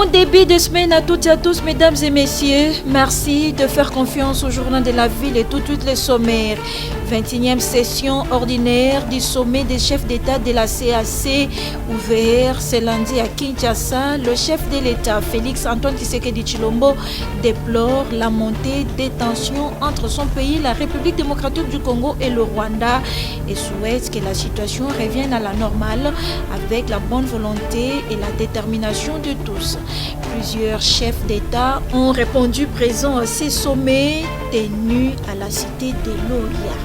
début de semaine à toutes et à tous, mesdames et messieurs. Merci de faire confiance au journal de la ville et tout de suite les sommaires. 21e session ordinaire du sommet des chefs d'État de la CAC ouvert ce lundi à Kinshasa. Le chef de l'État, Félix Antoine Tshisekedi Tshilombo, déplore la montée des tensions entre son pays, la République démocratique du Congo et le Rwanda et souhaite que la situation revienne à la normale avec la bonne volonté et la détermination de tous. Plusieurs chefs d'État ont répondu présents à ces sommets tenus à la cité de Loya.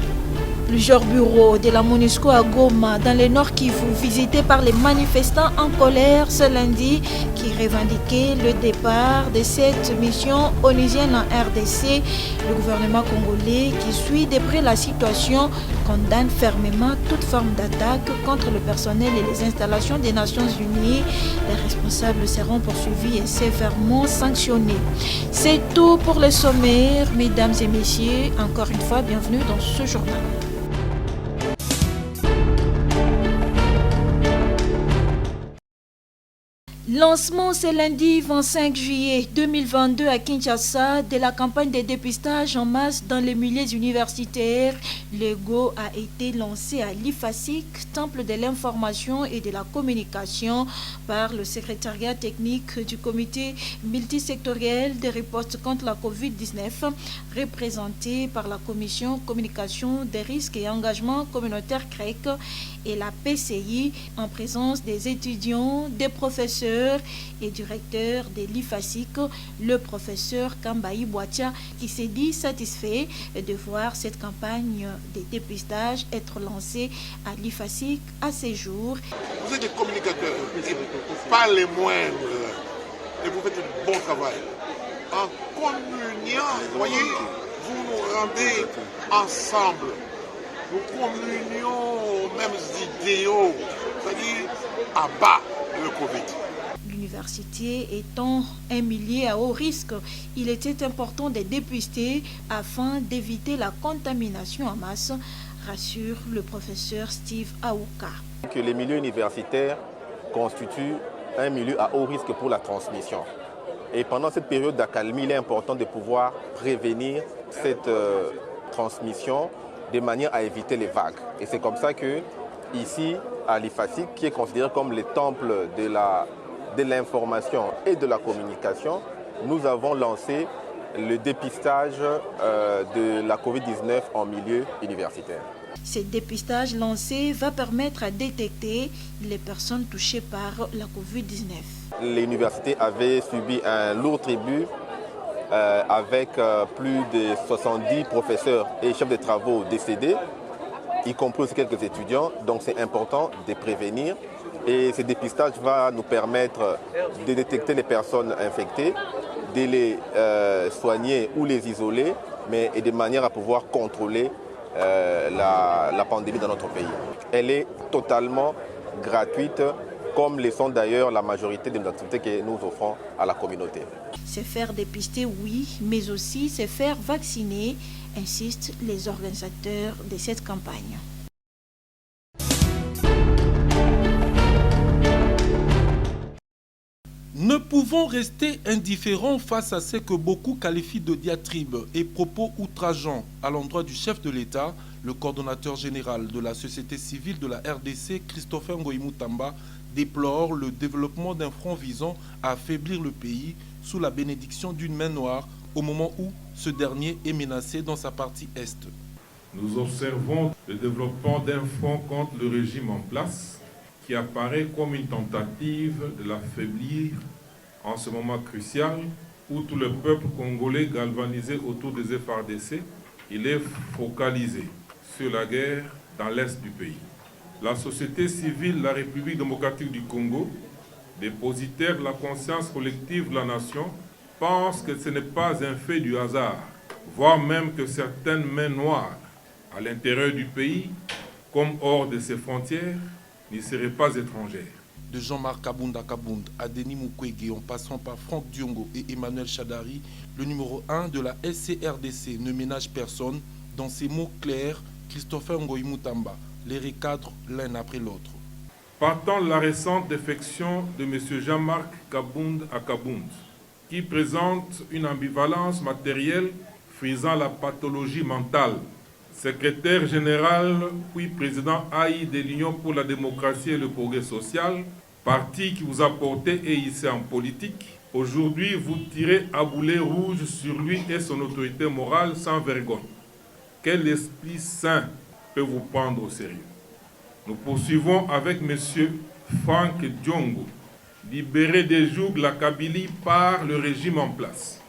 Plusieurs bureaux de la MONUSCO à Goma, dans le Nord Kivu, visités par les manifestants en colère ce lundi qui revendiquaient le départ de cette mission onusienne en RDC. Le gouvernement congolais, qui suit de près la situation, condamne fermement toute forme d'attaque contre le personnel et les installations des Nations Unies. Les responsables seront poursuivis et sévèrement sanctionnés. C'est tout pour le sommaire, mesdames et messieurs. Encore une fois, bienvenue dans ce journal. Lancement ce lundi 25 juillet 2022 à Kinshasa de la campagne de dépistage en masse dans les milieux universitaires. Le GO a été lancé à l'IFASIC, Temple de l'information et de la communication, par le secrétariat technique du comité multisectoriel de riposte contre la COVID-19, représenté par la commission communication des risques et engagement communautaire CREC et la PCI, en présence des étudiants, des professeurs et directeur de l'IFASIC, le professeur Kambaï Boatia, qui s'est dit satisfait de voir cette campagne de dépistage être lancée à l'IFASIC à ces jours. Vous êtes des communicateurs, pas les moindres, et vous faites un bon travail. En communiant, vous voyez, vous nous rendez ensemble. Nous communions aux mêmes idéaux, c'est-à-dire à bas le Covid. L'université étant un milieu à haut risque, il était important de dépister afin d'éviter la contamination en masse, rassure le professeur Steve Aouka. Que les milieux universitaires constituent un milieu à haut risque pour la transmission. Et pendant cette période d'accalmie, il est important de pouvoir prévenir cette transmission de manière à éviter les vagues. Et c'est comme ça que, ici, à l'IFASIC, qui est considéré comme le temple de l'information et de la communication, nous avons lancé le dépistage de la COVID-19 en milieu universitaire. Ce dépistage lancé va permettre à détecter les personnes touchées par la COVID-19. L'université avait subi un lourd tribut avec plus de 70 professeurs et chefs de travaux décédés, y compris aussi quelques étudiants. Donc c'est important de prévenir. Et ce dépistage va nous permettre de détecter les personnes infectées, de les soigner ou les isoler, mais et de manière à pouvoir contrôler la pandémie dans notre pays. Elle est totalement gratuite, comme le sont d'ailleurs la majorité de nos activités que nous offrons à la communauté. Se faire dépister, oui, mais aussi se faire vacciner, insistent les organisateurs de cette campagne. Ne pouvons rester indifférents face à ce que beaucoup qualifient de diatribes et propos outrageants à l'endroit du chef de l'État. Le coordonnateur général de la société civile de la RDC, Christopher Ngoyi Mutamba, déplore le développement d'un front visant à affaiblir le pays sous la bénédiction d'une main noire au moment où ce dernier est menacé dans sa partie est. Nous observons le développement d'un front contre le régime en place qui apparaît comme une tentative de l'affaiblir en ce moment crucial où tout le peuple congolais galvanisé autour des FARDC, il est focalisé sur la guerre dans l'est du pays. La société civile, la République démocratique du Congo, dépositaire de la conscience collective de la nation, pense que ce n'est pas un fait du hasard, voire même que certaines mains noires à l'intérieur du pays, comme hors de ses frontières, n'y seraient pas étrangères. De Jean-Marc Kabunda à Denis Mukwege, en passant par Franck Diongo et Emmanuel Chadari, le numéro 1 de la SCRDC ne ménage personne. Dans ses mots clairs, Christopher Ngoyi Mutamba les recadre l'un après l'autre. Partant de la récente défection de M. Jean-Marc Kabound à Kabound, qui présente une ambivalence matérielle frisant la pathologie mentale. Secrétaire général puis président AI de l'Union pour la démocratie et le progrès social, parti qui vous a porté et hissé en politique, aujourd'hui vous tirez à boulet rouge sur lui et son autorité morale sans vergogne. Quel esprit sain peut vous prendre au sérieux? Nous poursuivons avec M. Franck Diongo, libéré des jougs de la Kabylie par le régime en place.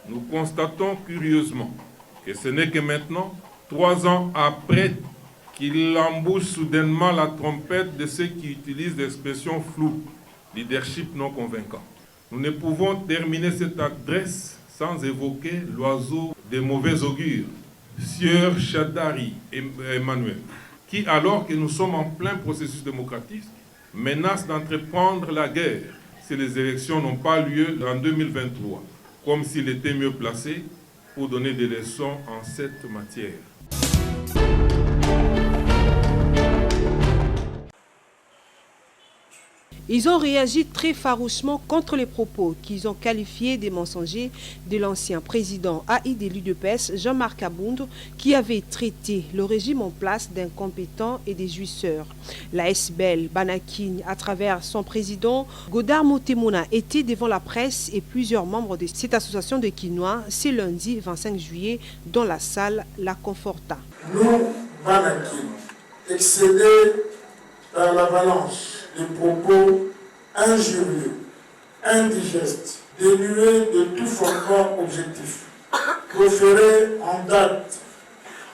Nous constatons curieusement que ce n'est que maintenant, 3 ans après, qu'il embouche soudainement la trompette de ceux qui utilisent l'expression floue, leadership non convaincant. Nous ne pouvons terminer cette adresse sans évoquer l'oiseau des mauvais augures, Sieur Chadari Emmanuel, qui, alors que nous sommes en plein processus démocratique, menace d'entreprendre la guerre si les élections n'ont pas lieu en 2023, comme s'il était mieux placé pour donner des leçons en cette matière. Ils ont réagi très farouchement contre les propos qu'ils ont qualifiés des mensongers de l'ancien président AI de l'UDPS, Jean-Marc Kabound, qui avait traité le régime en place d'incompétents et des jouisseurs. La SBL Banakin, à travers son président, Godard Motemona, était devant la presse et plusieurs membres de cette association de Kinois ce lundi 25 juillet dans la salle La Conforta. Nous, Banakin, excédés par l'avalanche des propos injurieux, indigestes, dénués de tout fondement objectif, proférés en date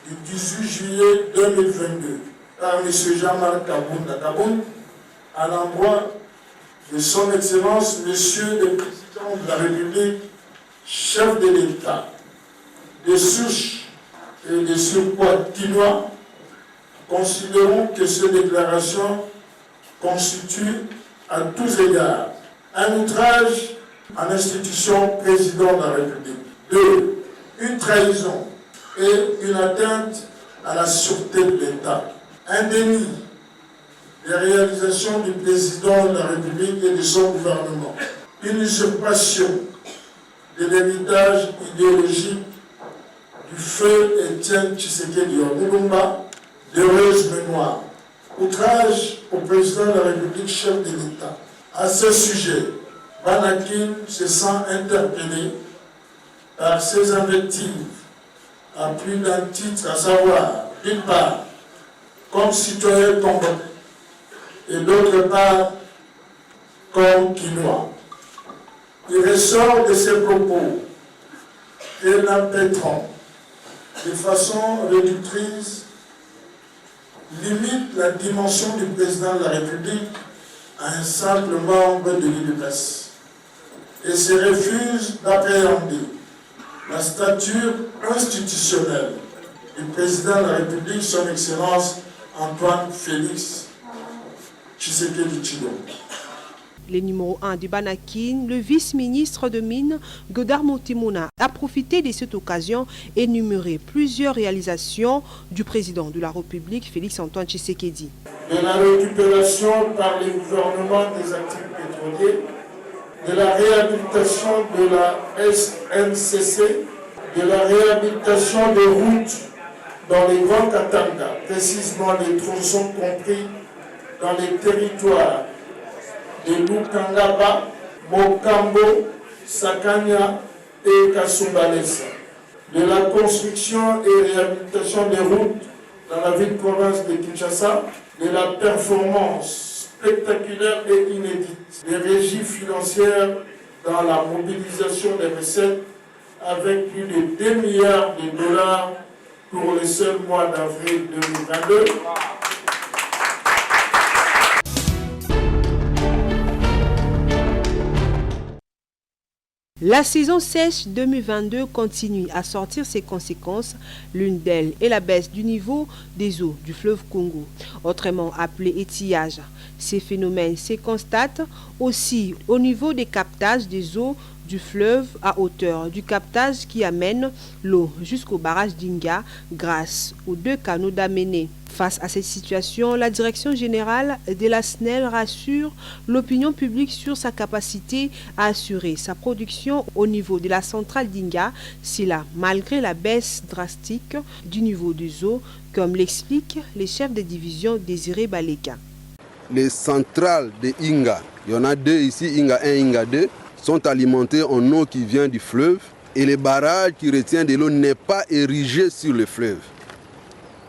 du 18 juillet 2022 par M. Jean-Marc Kabound à l'endroit de son Excellence M. le Président de la République, chef de l'État, de souche et de surpoids quinois, considérons que ces déclarations constitue à tous égards un outrage à l'institution président de la République. 2. Une trahison et une atteinte à la sûreté de l'État. Un déni des réalisations du président de la République et de son gouvernement. Une usurpation de l'héritage idéologique du feu Étienne Tshisekedi Lumumba, d'heureuse mémoire. Outrage au président de la République, chef de l'État. À ce sujet, Banakin se sent interpellé par ces invectives à plus d'un titre, à savoir, d'une part, comme citoyen congolais, et d'autre part, comme quinois. Il ressort de ces propos et l'impétrant de façon réductrice limite la dimension du président de la République à un simple membre de l'UDPS et se refuse d'appréhender la stature institutionnelle du président de la République, son Excellence Antoine Félix Tshisekedi Tshilombo. Le numéro 1 du Banakin, le vice-ministre de Mines, Godard Motemona, a profité de cette occasion et énuméré plusieurs réalisations du président de la République, Félix-Antoine Tshisekedi. De la récupération par les gouvernements des actifs pétroliers, de la réhabilitation de la SNCC, de la réhabilitation des routes dans les grands Katanga, précisément les tronçons compris dans les territoires de Lukangaba, Mokambo, Sakanya et Kasumbalesa, de la construction et réhabilitation des routes dans la ville-province de Kinshasa, de la performance spectaculaire et inédite des régies financières dans la mobilisation des recettes avec plus de 2 milliards de dollars pour le seul mois d'avril 2022. La saison sèche 2022 continue à sortir ses conséquences. L'une d'elles est la baisse du niveau des eaux du fleuve Congo, autrement appelé étiage. Ces phénomènes se constatent aussi au niveau des captages des eaux du fleuve à hauteur du captage qui amène l'eau jusqu'au barrage d'Inga grâce aux 2 canaux d'Amené. Face à cette situation, la direction générale de la SNEL rassure l'opinion publique sur sa capacité à assurer sa production au niveau de la centrale d'Inga, cela malgré la baisse drastique du niveau des eaux, comme l'explique le chef de division Désiré Baleka. Les centrales de Inga, il y en a deux ici, Inga 1 et Inga 2, sont alimentées en eau qui vient du fleuve et le barrage qui retient de l'eau n'est pas érigé sur le fleuve.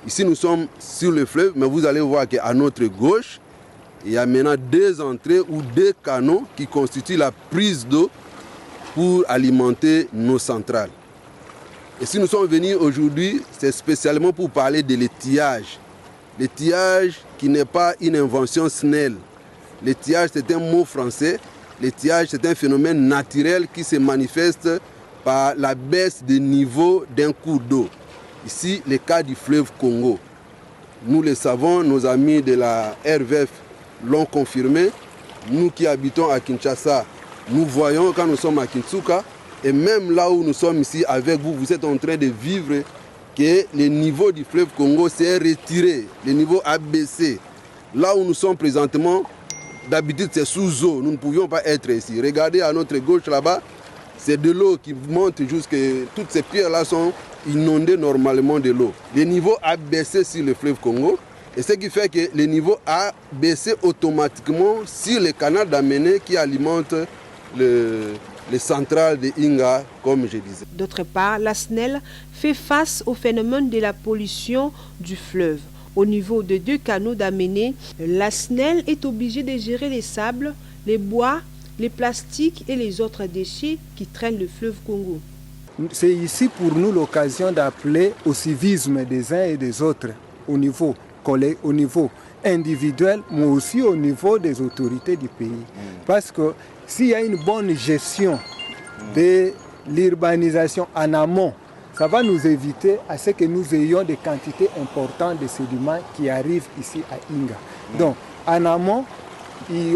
Ici, nous sommes sur le fleuve, mais vous allez voir qu'à notre gauche, il y a maintenant deux entrées ou deux canaux qui constituent la prise d'eau pour alimenter nos centrales. Et si nous sommes venus aujourd'hui, c'est spécialement pour parler de l'étiage. L'étiage qui n'est pas une invention SNEL. L'étiage, c'est un mot français. L'étiage, c'est un phénomène naturel qui se manifeste par la baisse des niveaux d'un cours d'eau. Ici, le cas du fleuve Congo. Nous le savons, nos amis de la RVF l'ont confirmé. Nous qui habitons à Kinshasa, nous voyons quand nous sommes à Kinshasa, et même là où nous sommes ici avec vous, vous êtes en train de vivre que le niveau du fleuve Congo s'est retiré, le niveau a baissé. Là où nous sommes présentement, d'habitude c'est sous eau, nous ne pouvions pas être ici. Regardez à notre gauche là-bas, c'est de l'eau qui monte jusque... Toutes ces pierres-là sont inondées normalement de l'eau. Le niveau a baissé sur le fleuve Congo, et ce qui fait que le niveau a baissé automatiquement sur le canal d'Amené qui alimente les centrales de Inga, comme je disais. D'autre part, la SNEL fait face au phénomène de la pollution du fleuve. Au niveau de deux canaux d'Amené, la SNEL est obligée de gérer les sables, les bois, les plastiques et les autres déchets qui traînent le fleuve Congo. C'est ici pour nous l'occasion d'appeler au civisme des uns et des autres au niveau individuel, mais aussi au niveau des autorités du pays. Parce que s'il y a une bonne gestion de l'urbanisation en amont, ça va nous éviter à ce que nous ayons des quantités importantes de sédiments qui arrivent ici à Inga. Donc, en amont,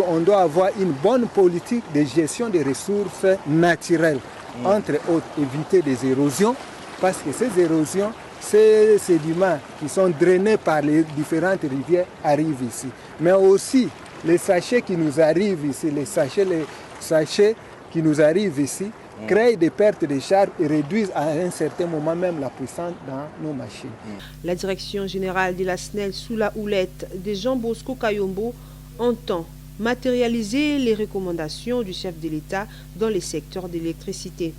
on doit avoir une bonne politique de gestion des ressources naturelles. Entre autres, éviter des érosions, parce que ces érosions, ces sédiments qui sont drainés par les différentes rivières arrivent ici. Mais aussi, les sachets qui nous arrivent ici, les sachets qui nous arrivent ici, créent des pertes de charge et réduisent à un certain moment même la puissance dans nos machines. La direction générale de la SNEL sous la houlette de Jean Bosco Kayombo entend matérialiser les recommandations du chef de l'État dans les secteurs de l'électricité.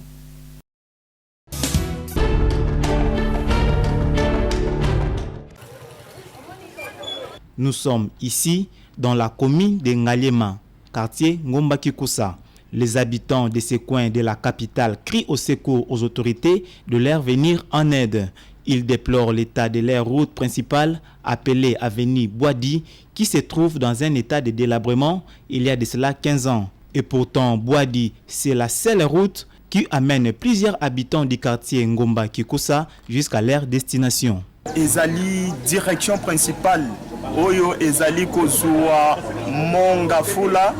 Nous sommes ici dans la commune de Ngaliema, quartier Ngomba Kikusa. Les habitants de ces coins de la capitale crient au secours aux autorités de leur venir en aide. Ils déplorent l'état de leur route principale, appelée avenue Boadi, qui se trouve dans un état de délabrement il y a de cela 15 ans. Et pourtant, Boadi, c'est la seule route qui amène plusieurs habitants du quartier Ngomba Kikusa jusqu'à leur destination. Ezali direction principale, Oyo Ezali Kozua Mongafula,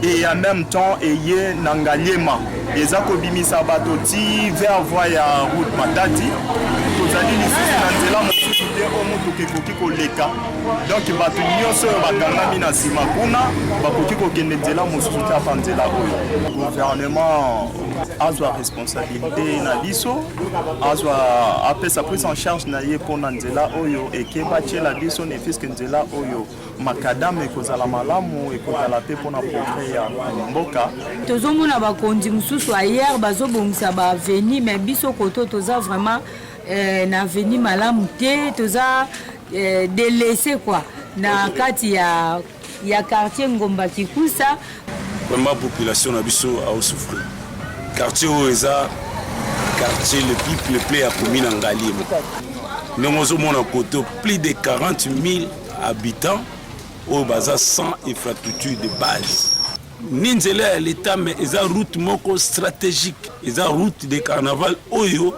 et en même temps Eye Nangaliema. Ezako Bimisa Batoti vers Voya route Matadi. Tozali lisusu na nzela mosusu te o mutu ekoki koleka. Donc bato nyonso bakangami na nsima kuna bakoki kokende nzela mosusu te afa nzela oyo. Gouvernement azwa responsabilité na biso, azwa apesa prise en charge na ye mpona nzela oyo ekeba tiela biso ne fiske nzela oyo makadame ekozala malamu ekozala pe mpona progrès ya mboka. Tozomona bakonzi mosusu ayer bazobongisa baaveni mais biso koto toza vraiment na veni malamu te toza délaissé quoi na kati ya quartier Ngomba Kikusa. Vraiment population na biso a souffrir. Quartier Oeza, quartier le plus peuplé à commune Ngaliema. Nous avons côté plus de 40 000 habitants au baza sans infrastructure de base. Ninzela l'état mais eza route moko stratégique, eza route de carnaval oyo.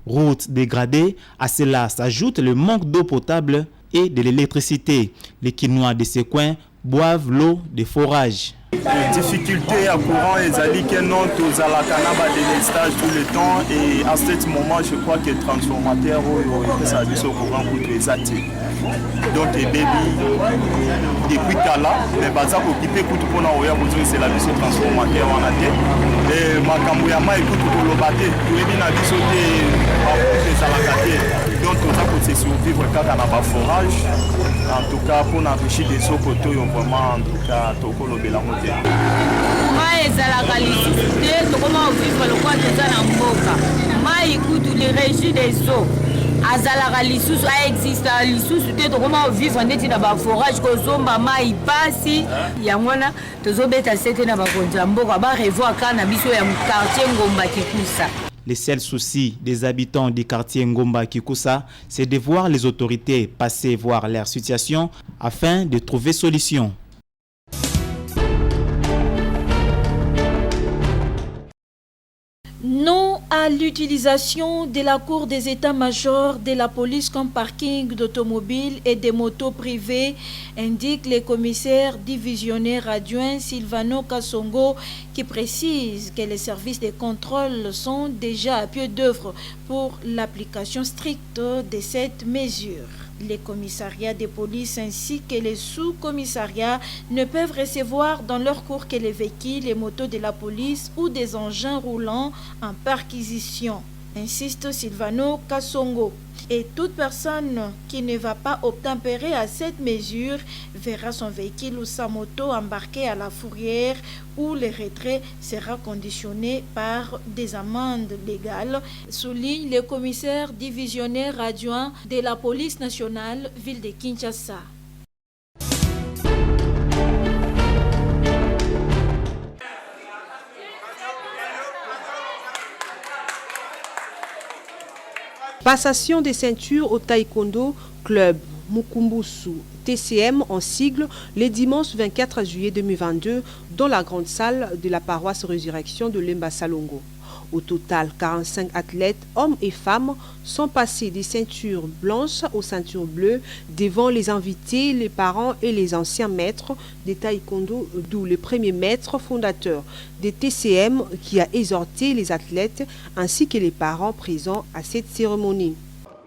Route dégradée, à cela s'ajoute le manque d'eau potable et de l'électricité. Les Kinois de ces coins boivent l'eau des forages. Difficulté à courant et Zali que non tous à la canaba de stage tout le temps et à ce moment je crois que le transformateur ça a dû se courant pour les athées. Donc les baby depuis là mais baza occupé pour pour na oya besoin c'est la mission transformateur en athée et makambo ya mai pour le baté tout les na biso de ça la caté donc tout ça pour se survivre quand on a pas forage en tout cas pour enrichir des sokoto vraiment en tout cas toko lobela moté mai ezalaka lisusu te tokoma ovivre lokwa toza na mboka mai kutu le régie des eaux azalaka lisusu aexista lisusu te tokoma ovivre ndeti na baforage kozomba mai pasi yango wana tozobeta sete na bakonzi ya mboka barevoir kaka na biso ya quartier Ngomba Kikusa. Les seuls soucis des habitants du quartier Ngomba Kikusa, c'est de voir les autorités passer voir leur situation afin de trouver solution. Non à l'utilisation de la cour des états-majors de la police comme parking d'automobiles et des motos privées, indique le commissaire divisionnaire adjoint Silvano Kassongo, qui précise que les services de contrôle sont déjà à pied d'œuvre pour l'application stricte de cette mesure. Les commissariats de police ainsi que les sous-commissariats ne peuvent recevoir dans leur cours que les véhicules et motos de la police ou des engins roulants en perquisition, insiste Silvano Kassongo. Et toute personne qui ne va pas obtempérer à cette mesure verra son véhicule ou sa moto embarqué à la fourrière où le retrait sera conditionné par des amendes légales, souligne le commissaire divisionnaire adjoint de la police nationale ville de Kinshasa. Passation des ceintures au taekwondo club Mukumbusu TCM en sigle le dimanche 24 juillet 2022 dans la grande salle de la paroisse Résurrection de Lemba Salongo. Au total, 45 athlètes, hommes et femmes, sont passés des ceintures blanches aux ceintures bleues devant les invités, les parents et les anciens maîtres de taekwondo, d'où le premier maître fondateur des TCM qui a exhorté les athlètes ainsi que les parents présents à cette cérémonie.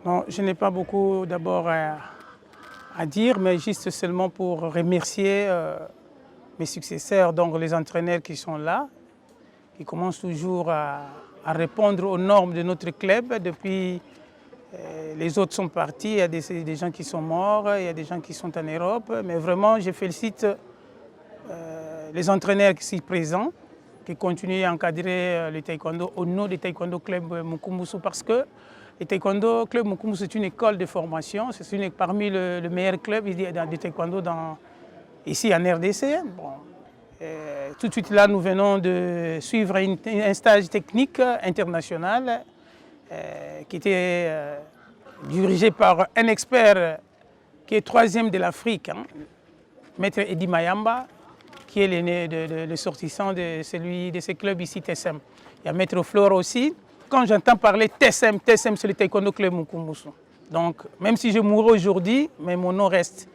Non, je n'ai pas beaucoup d'abord à dire, mais juste seulement pour remercier mes successeurs, donc les entraîneurs qui sont là, qui commencent toujours à répondre aux normes de notre club. Depuis, les autres sont partis, il y a des gens qui sont morts, il y a des gens qui sont en Europe. Mais vraiment, je félicite les entraîneurs qui sont présents, qui continuent à encadrer le taekwondo au nom du Taekwondo Club Mukumbusu, parce que le Taekwondo Club Mukumbusu est une école de formation, c'est parmi le meilleur club du taekwondo ici en RDC. Bon. Tout de suite là, nous venons de suivre un stage technique international qui était dirigé par un expert qui est 3e de l'Afrique, Maître Edi Mayamba, qui est le sortissant de ce club ici, TSM. Il y a Maître Flore aussi. Quand j'entends parler TSM, c'est le Taekwondo Club Mukumbusu. Donc, même si je mourrai aujourd'hui, mais mon nom reste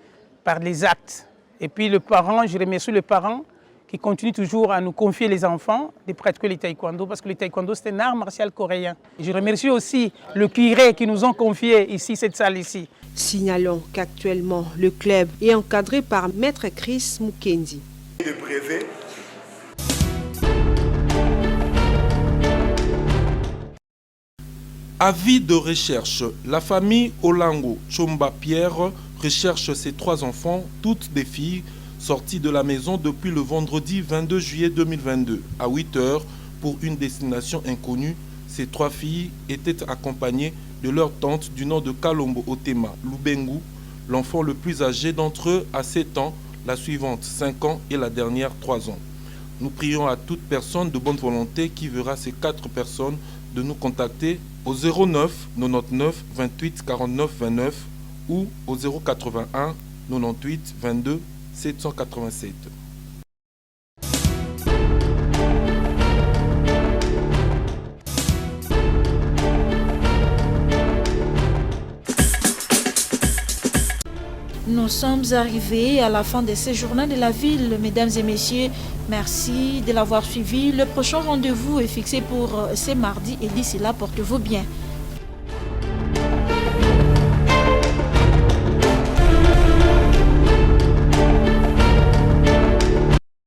par les actes. Et puis le parent, je remercie les parents qui continuent toujours à nous confier les enfants de pratiquer le taekwondo, parce que le taekwondo c'est un art martial coréen. Je remercie aussi le curé qui nous ont confié ici, cette salle ici. Signalons qu'actuellement le club est encadré par Maître Chris Mukendi. Le brevet. Avis de recherche. La famille Olango Chomba Pierre recherche ses 3 enfants, toutes des filles, sorties de la maison depuis le vendredi 22 juillet 2022 à 8 h pour une destination inconnue. Ces 3 filles étaient accompagnées de leur tante du nom de Kalombo Otema Lubengu, l'enfant le plus âgé d'entre eux à 7 ans, la suivante 5 ans et la dernière 3 ans. Nous prions à toute personne de bonne volonté qui verra ces 4 personnes de nous contacter au 09 99 28 49 29 ou au 081 98 22 787. Nous sommes arrivés à la fin de ce journal de la ville. Mesdames et messieurs, merci de l'avoir suivi. Le prochain rendez-vous est fixé pour ce mardi et d'ici là, portez-vous bien.